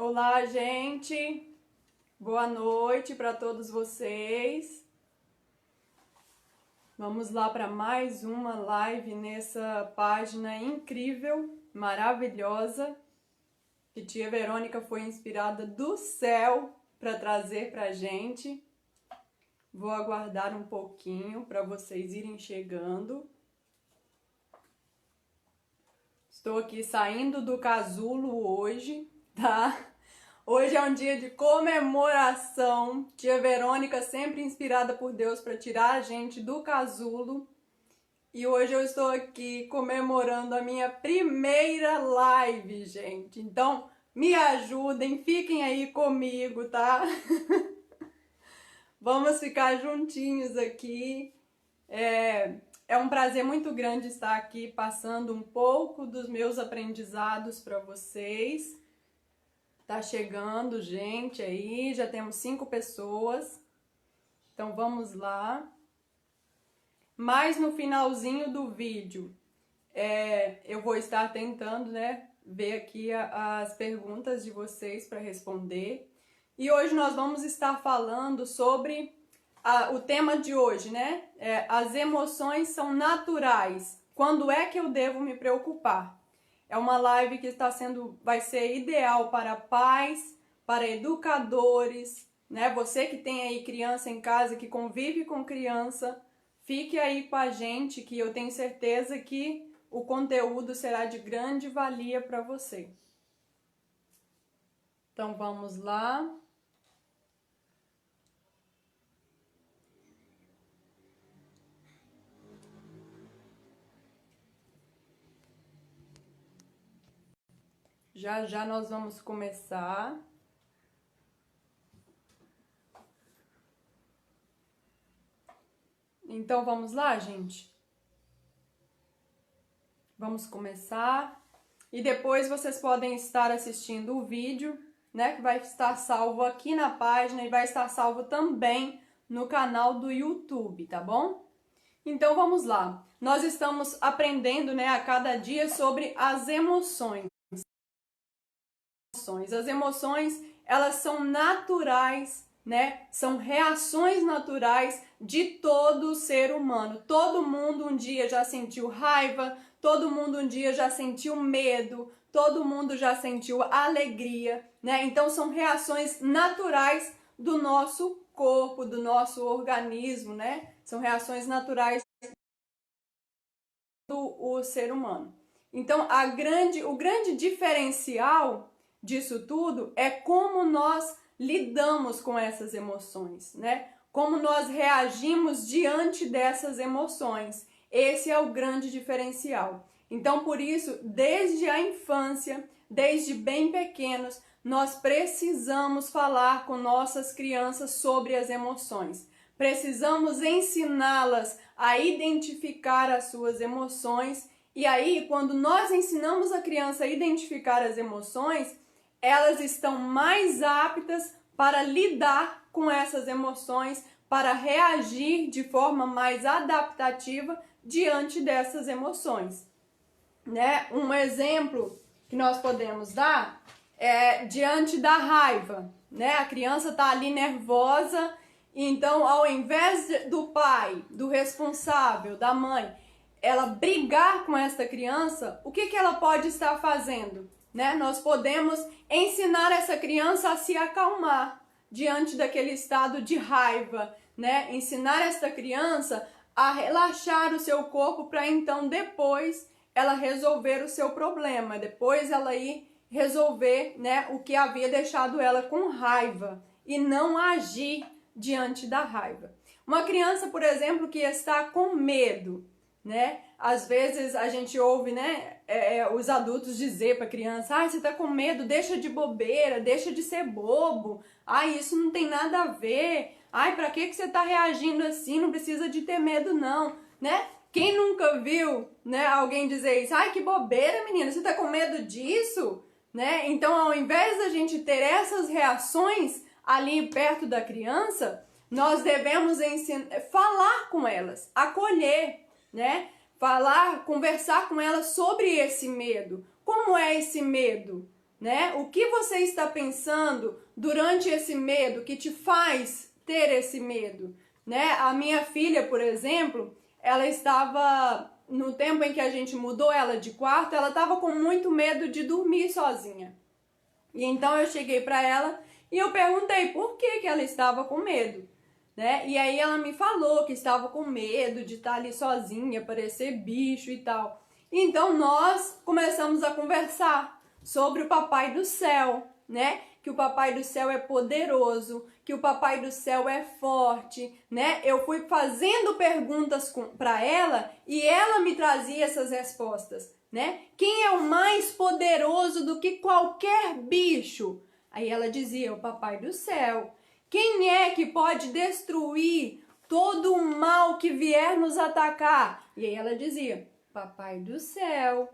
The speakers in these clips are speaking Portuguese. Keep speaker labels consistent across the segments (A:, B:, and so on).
A: Olá, gente! Boa noite para todos vocês. Vamos lá para mais uma live nessa página incrível, maravilhosa, que tia Verônica foi inspirada do céu para trazer para a gente. Vou aguardar um pouquinho para vocês irem chegando. Estou aqui saindo do casulo hoje, tá? Hoje é um dia de comemoração. Tia Verônica sempre inspirada por Deus para tirar a gente do casulo. E hoje eu estou aqui comemorando a minha primeira live, gente. Então, me ajudem, fiquem aí comigo, tá? Vamos ficar juntinhos aqui. É um prazer muito grande estar aqui passando um pouco dos meus aprendizados para vocês. Tá chegando gente aí, já temos 5 pessoas. Então vamos lá. Mas no finalzinho do vídeo, eu vou estar tentando, ver aqui as perguntas de vocês para responder. E hoje nós vamos estar falando sobre o tema de hoje, as emoções são naturais. Quando é que eu devo me preocupar? É uma live que vai ser ideal para pais, para educadores, Você que tem aí criança em casa, que convive com criança, fique aí com a gente, que eu tenho certeza que o conteúdo será de grande valia para você. Então vamos lá. Já já nós vamos começar. Então vamos lá, gente? Vamos começar. E depois vocês podem estar assistindo o vídeo, que vai estar salvo aqui na página e vai estar salvo também no canal do YouTube, tá bom? Então vamos lá. Nós estamos aprendendo, a cada dia sobre as emoções. As emoções, elas são naturais, São reações naturais de todo ser humano. Todo mundo um dia já sentiu raiva, todo mundo um dia já sentiu medo, todo mundo já sentiu alegria, Então são reações naturais do nosso corpo, do nosso organismo, São reações naturais do ser humano. Então o grande diferencial disso tudo é como nós lidamos com essas emoções, Como nós reagimos diante dessas emoções. Esse é o grande diferencial. Então, por isso, desde a infância, desde bem pequenos, nós precisamos falar com nossas crianças sobre as emoções. Precisamos ensiná-las a identificar as suas emoções. E aí, quando nós ensinamos a criança a identificar as emoções, elas estão mais aptas para lidar com essas emoções, para reagir de forma mais adaptativa diante dessas emoções, Um exemplo que nós podemos dar é diante da raiva, A criança está ali nervosa, então ao invés do pai, do responsável, da mãe, ela brigar com essa criança, o que ela pode estar fazendo? Nós podemos ensinar essa criança a se acalmar diante daquele estado de raiva, Ensinar essa criança a relaxar o seu corpo para então depois ela resolver o seu problema, depois ela ir resolver, o que havia deixado ela com raiva e não agir diante da raiva. Uma criança, por exemplo, que está com medo, Às vezes a gente ouve, os adultos dizer para a criança: você tá com medo, deixa de bobeira, deixa de ser bobo, isso não tem nada a ver, para que você tá reagindo assim, não precisa de ter medo não, Quem nunca viu, alguém dizer isso? Que bobeira, menina, você tá com medo disso, Então, ao invés da gente ter essas reações ali perto da criança, nós devemos falar com elas, acolher, Conversar com elas sobre esse medo. Como é esse medo, né? O que você está pensando durante esse medo que te faz ter esse medo, né? A minha filha, por exemplo, ela estava, no tempo em que a gente mudou ela de quarto, ela estava com muito medo de dormir sozinha. E então eu cheguei para ela e eu perguntei por que ela estava com medo, né? E aí ela me falou que estava com medo de estar ali sozinha, parecer bicho e tal. Então nós começamos a conversar sobre o Papai do Céu, né? Que o Papai do Céu é poderoso, que o Papai do Céu é forte, né? Eu fui fazendo perguntas para ela e ela me trazia essas respostas, né? Quem é o mais poderoso do que qualquer bicho? Aí ela dizia, o Papai do Céu. Quem é que pode destruir todo o mal que vier nos atacar? E aí ela dizia, Papai do Céu.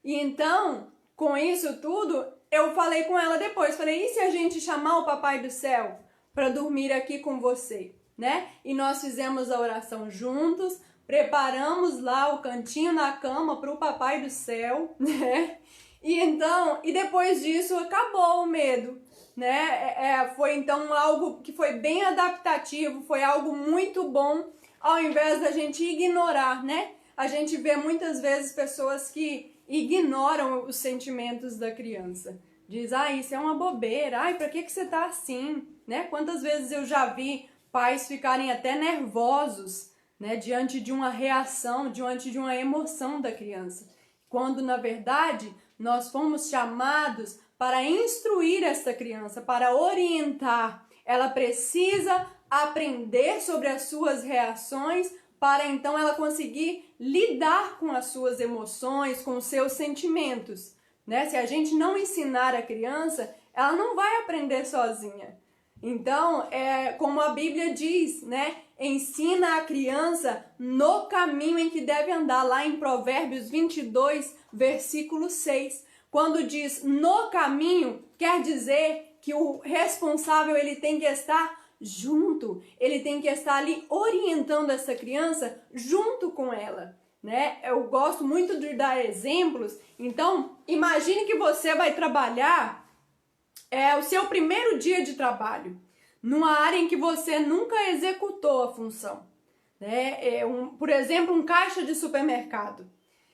A: E então, com isso tudo, eu falei com ela depois, falei, e se a gente chamar o Papai do Céu para dormir aqui com você, né? E nós fizemos a oração juntos, preparamos lá o cantinho na cama para o Papai do Céu, né? E então, e depois disso acabou o medo, né? Foi então algo que foi bem adaptativo, foi algo muito bom, ao invés da gente ignorar, né? A gente vê muitas vezes pessoas que ignoram os sentimentos da criança. Diz, isso é uma bobeira, pra que você tá assim, né? Quantas vezes eu já vi pais ficarem até nervosos, né? Diante de uma reação, diante de uma emoção da criança. Quando, na verdade, nós fomos chamados para instruir esta criança, para orientar. Ela precisa aprender sobre as suas reações para então ela conseguir lidar com as suas emoções, com os seus sentimentos, né? Se a gente não ensinar a criança, ela não vai aprender sozinha. Então, como a Bíblia diz, né? Ensina a criança no caminho em que deve andar, lá em Provérbios 22, versículo 6. Quando diz no caminho, quer dizer que o responsável ele tem que estar junto, ele tem que estar ali orientando essa criança junto com ela, né? Eu gosto muito de dar exemplos. Então, imagine que você vai trabalhar o seu primeiro dia de trabalho numa área em que você nunca executou a função, né? Por exemplo, um caixa de supermercado.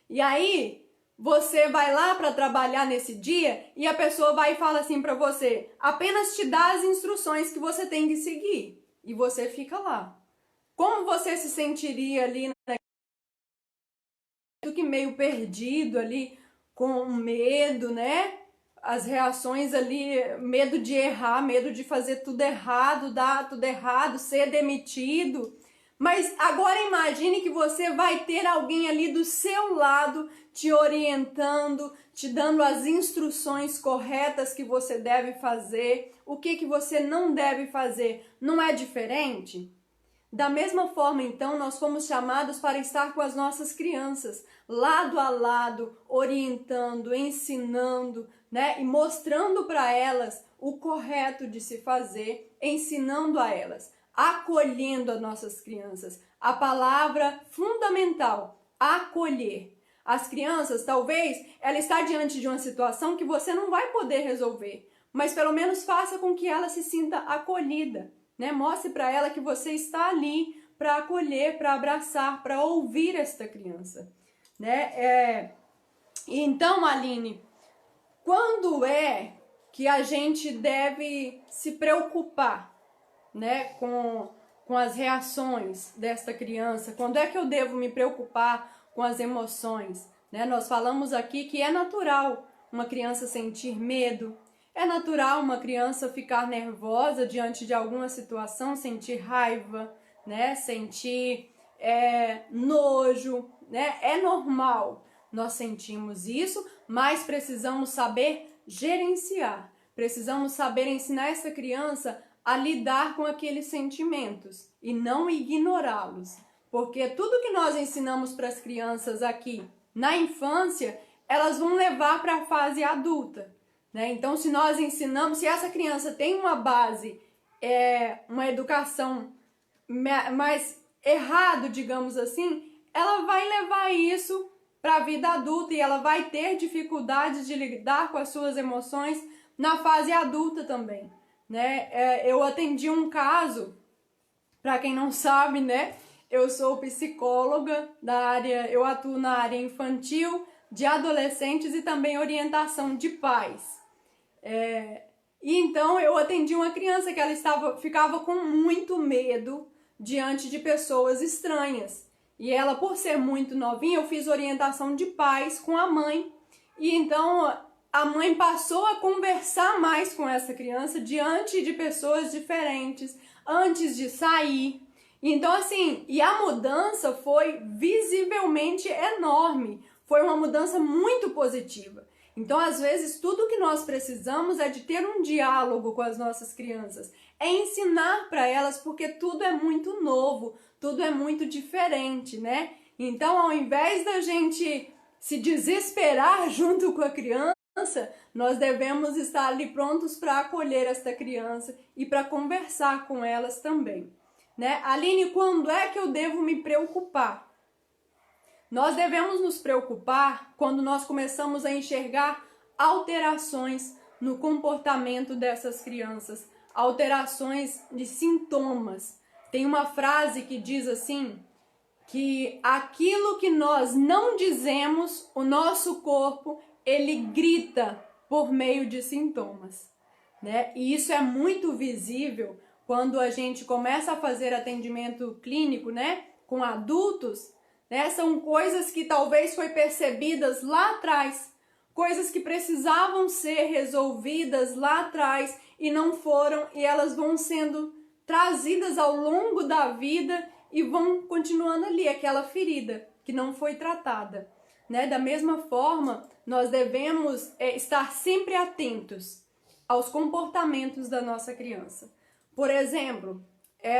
A: E aí você vai lá para trabalhar nesse dia e a pessoa vai e fala assim para você, apenas te dá as instruções que você tem que seguir. E você fica lá. Como você se sentiria ali, que meio perdido ali, com medo, né? As reações ali, medo de errar, medo de fazer tudo errado, dar tudo errado, ser demitido. Mas agora imagine que você vai ter alguém ali do seu lado te orientando, te dando as instruções corretas que você deve fazer, o que você não deve fazer. Não é diferente? Da mesma forma, então, nós fomos chamados para estar com as nossas crianças, lado a lado, orientando, ensinando, né? E mostrando para elas o correto de se fazer, ensinando a elas, acolhendo as nossas crianças. A palavra fundamental, acolher. As crianças, talvez, ela está diante de uma situação que você não vai poder resolver, mas pelo menos faça com que ela se sinta acolhida, né? Mostre para ela que você está ali para acolher, para abraçar, para ouvir esta criança, né? Então, Aline, quando é que a gente deve se preocupar, né, com as reações desta criança? Quando é que eu devo me preocupar com as emoções, né? Nós falamos aqui que é natural uma criança sentir medo, é natural uma criança ficar nervosa diante de alguma situação, sentir raiva, né? Sentir nojo, né? É normal, nós sentimos isso, mas precisamos saber gerenciar, precisamos saber ensinar essa criança a lidar com aqueles sentimentos e não ignorá-los. Porque tudo que nós ensinamos para as crianças aqui na infância, elas vão levar para a fase adulta, né? Então, se nós ensinamos, se essa criança tem uma base, uma educação mais errado, digamos assim, ela vai levar isso para a vida adulta e ela vai ter dificuldades de lidar com as suas emoções na fase adulta também, né? Eu atendi um caso, para quem não sabe, né? Eu sou psicóloga da área, eu atuo na área infantil, de adolescentes e também orientação de pais. E então eu atendi uma criança que ela ficava com muito medo diante de pessoas estranhas. E ela, por ser muito novinha, eu fiz orientação de pais com a mãe. E então a mãe passou a conversar mais com essa criança diante de pessoas diferentes, antes de sair. Então assim, e a mudança foi visivelmente enorme. Foi uma mudança muito positiva. Então, às vezes, tudo que nós precisamos é de ter um diálogo com as nossas crianças. É ensinar para elas, porque tudo é muito novo, tudo é muito diferente, né? Então, ao invés da gente se desesperar junto com a criança, nós devemos estar ali prontos para acolher esta criança e para conversar com elas também, né? Aline, quando é que eu devo me preocupar? Nós devemos nos preocupar quando nós começamos a enxergar alterações no comportamento dessas crianças, alterações de sintomas. Tem uma frase que diz assim, que aquilo que nós não dizemos, o nosso corpo, ele grita por meio de sintomas, né? E isso é muito visível quando a gente começa a fazer atendimento clínico, né, com adultos, né? São coisas que talvez foi percebidas lá atrás, coisas que precisavam ser resolvidas lá atrás e não foram, e elas vão sendo trazidas ao longo da vida e vão continuando ali, aquela ferida que não foi tratada, né? Da mesma forma, nós devemos estar sempre atentos aos comportamentos da nossa criança. Por exemplo,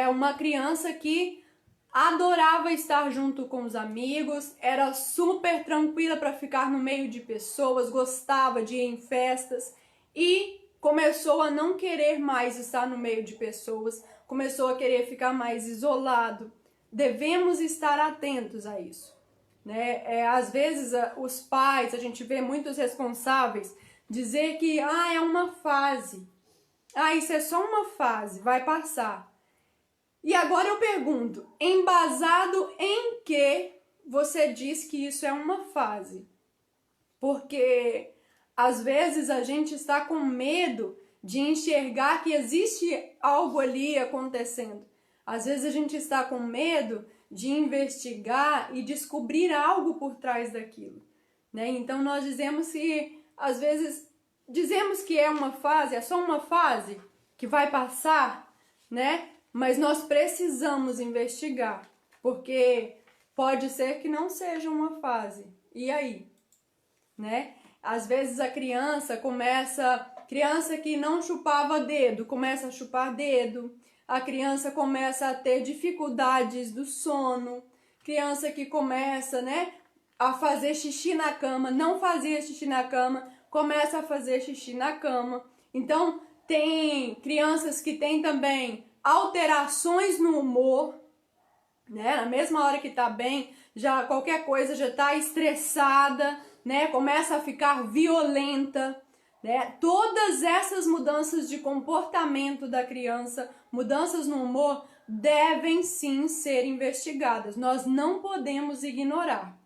A: uma criança que adorava estar junto com os amigos, era super tranquila para ficar no meio de pessoas, gostava de ir em festas e começou a não querer mais estar no meio de pessoas, começou a querer ficar mais isolado. Devemos estar atentos a isso, né? Às vezes os pais, a gente vê muitos responsáveis dizer que é uma fase, isso é só uma fase, vai passar. E agora eu pergunto, embasado em que você diz que isso é uma fase? Porque às vezes a gente está com medo de enxergar que existe algo ali acontecendo. Às vezes a gente está com medo de investigar e descobrir algo por trás daquilo, né? Então nós dizemos que, às vezes, dizemos que é uma fase, é só uma fase que vai passar, né? Mas nós precisamos investigar, porque pode ser que não seja uma fase. E aí? Né? Às vezes a criança que não chupava dedo, começa a chupar dedo. A criança começa a ter dificuldades do sono. Criança que começa, né, a fazer xixi na cama, não fazia xixi na cama, começa a fazer xixi na cama. Então, tem crianças que têm também alterações no humor, né? Na mesma hora que tá bem, já qualquer coisa já tá estressada, né? Começa a ficar violenta, né? Todas essas mudanças de comportamento da criança, mudanças no humor, devem sim ser investigadas. Nós não podemos ignorar,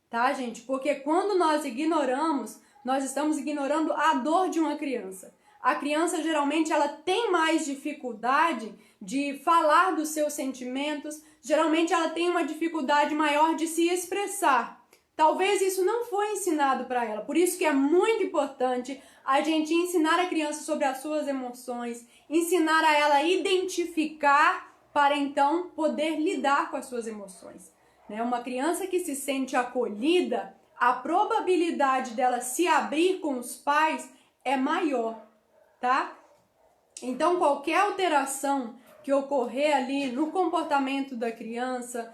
A: tá, gente? Porque quando nós ignoramos, nós estamos ignorando a dor de uma criança. A criança geralmente ela tem mais dificuldade de falar dos seus sentimentos, geralmente ela tem uma dificuldade maior de se expressar. Talvez isso não foi ensinado para ela, por isso que é muito importante a gente ensinar a criança sobre as suas emoções, ensinar a ela a identificar para então poder lidar com as suas emoções, né? Uma criança que se sente acolhida, a probabilidade dela se abrir com os pais é maior, tá? Então, qualquer alteração que ocorrer ali no comportamento da criança,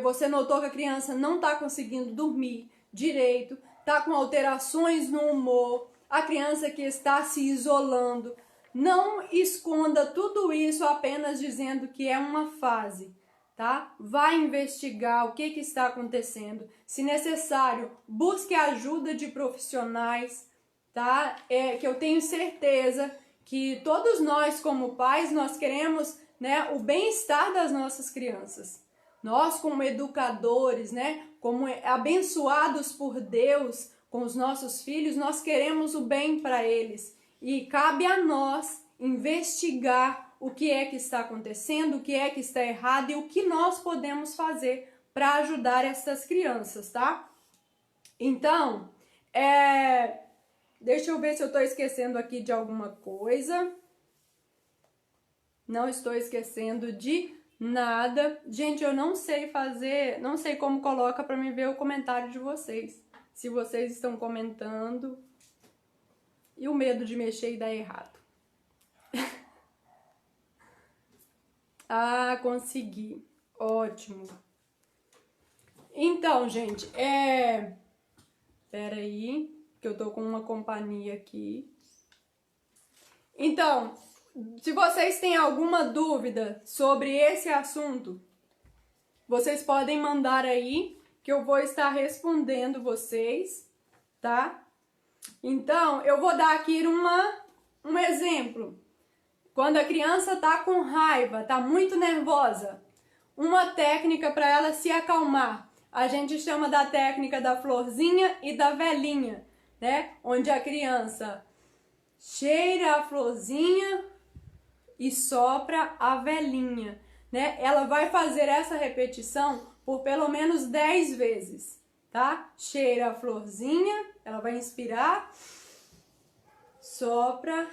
A: você notou que a criança não está conseguindo dormir direito, está com alterações no humor, a criança que está se isolando, não esconda tudo isso apenas dizendo que é uma fase, tá? Vai investigar o que está acontecendo. Se necessário, busque a ajuda de profissionais, tá? Que eu tenho certeza que todos nós, como pais, nós queremos, né, o bem-estar das nossas crianças. Nós, como educadores, né, como abençoados por Deus com os nossos filhos, nós queremos o bem para eles. E cabe a nós investigar o que é que está acontecendo, o que é que está errado e o que nós podemos fazer para ajudar essas crianças, tá? Então, deixa eu ver se eu estou esquecendo aqui de alguma coisa. Não estou esquecendo de nada. Gente, eu não sei fazer, não sei como coloca para me ver o comentário de vocês. Se vocês estão comentando. E o medo de mexer e dar errado. Ah, consegui. Ótimo. Então, gente, Pera aí, que eu tô com uma companhia aqui. Então, se vocês têm alguma dúvida sobre esse assunto, vocês podem mandar aí, que eu vou estar respondendo vocês, tá? Então, eu vou dar aqui um exemplo. Quando a criança tá com raiva, tá muito nervosa, uma técnica para ela se acalmar. A gente chama da técnica da florzinha e da velhinha, né? Onde a criança cheira a florzinha e sopra a velhinha, né? Ela vai fazer essa repetição por pelo menos 10 vezes, tá? Cheira a florzinha, ela vai inspirar, sopra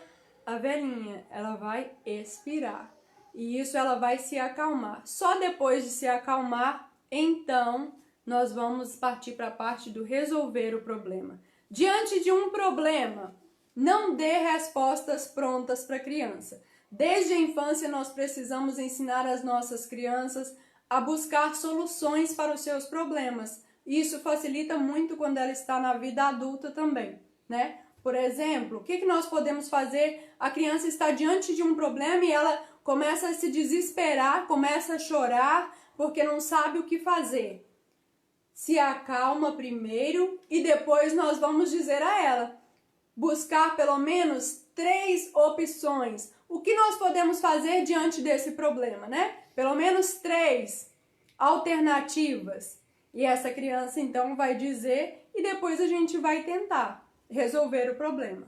A: a velhinha, ela vai expirar. E isso ela vai se acalmar. Só depois de se acalmar, então, nós vamos partir para a parte do resolver o problema. Diante de um problema, não dê respostas prontas para a criança. Desde a infância, nós precisamos ensinar as nossas crianças a buscar soluções para os seus problemas. Isso facilita muito quando ela está na vida adulta também, né? Por exemplo, o que nós podemos fazer? A criança está diante de um problema e ela começa a se desesperar, começa a chorar porque não sabe o que fazer. Se acalma primeiro e depois nós vamos dizer a ela, buscar pelo menos 3 opções. O que nós podemos fazer diante desse problema, né? Pelo menos 3 alternativas. E essa criança então vai dizer e depois a gente vai tentar resolver o problema,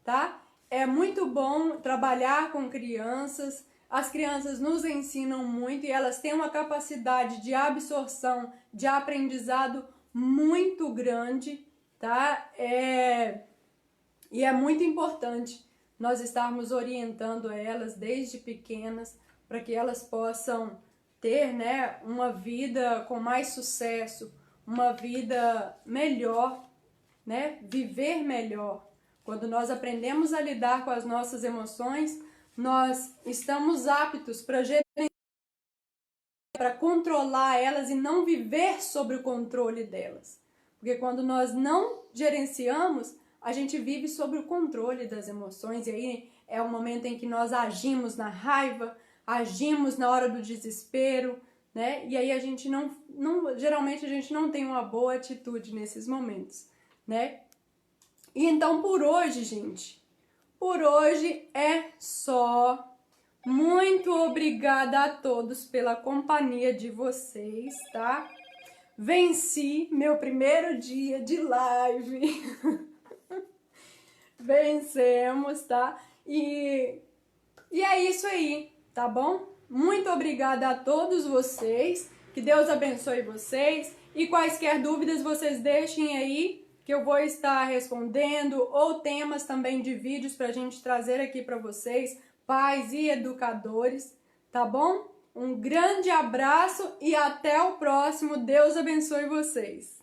A: tá? É muito bom trabalhar com crianças. As crianças nos ensinam muito e elas têm uma capacidade de absorção, de aprendizado muito grande, tá? E é muito importante nós estarmos orientando elas desde pequenas para que elas possam ter, né, uma vida com mais sucesso, uma vida melhor, né? Viver melhor. Quando nós aprendemos a lidar com as nossas emoções, nós estamos aptos para controlar elas e não viver sobre o controle delas. Porque quando nós não gerenciamos, a gente vive sobre o controle das emoções e aí é o momento em que nós agimos na raiva, agimos na hora do desespero, né? E aí a gente geralmente a gente não tem uma boa atitude nesses momentos, né? E então por hoje, gente, por hoje é só. Muito obrigada a todos pela companhia de vocês, tá? Venci meu primeiro dia de live. Vencemos, tá? E é isso aí, tá bom? Muito obrigada a todos vocês. Que Deus abençoe vocês. E quaisquer dúvidas vocês deixem aí, que eu vou estar respondendo, ou temas também de vídeos pra gente trazer aqui pra vocês, pais e educadores, tá bom? Um grande abraço e até o próximo. Deus abençoe vocês.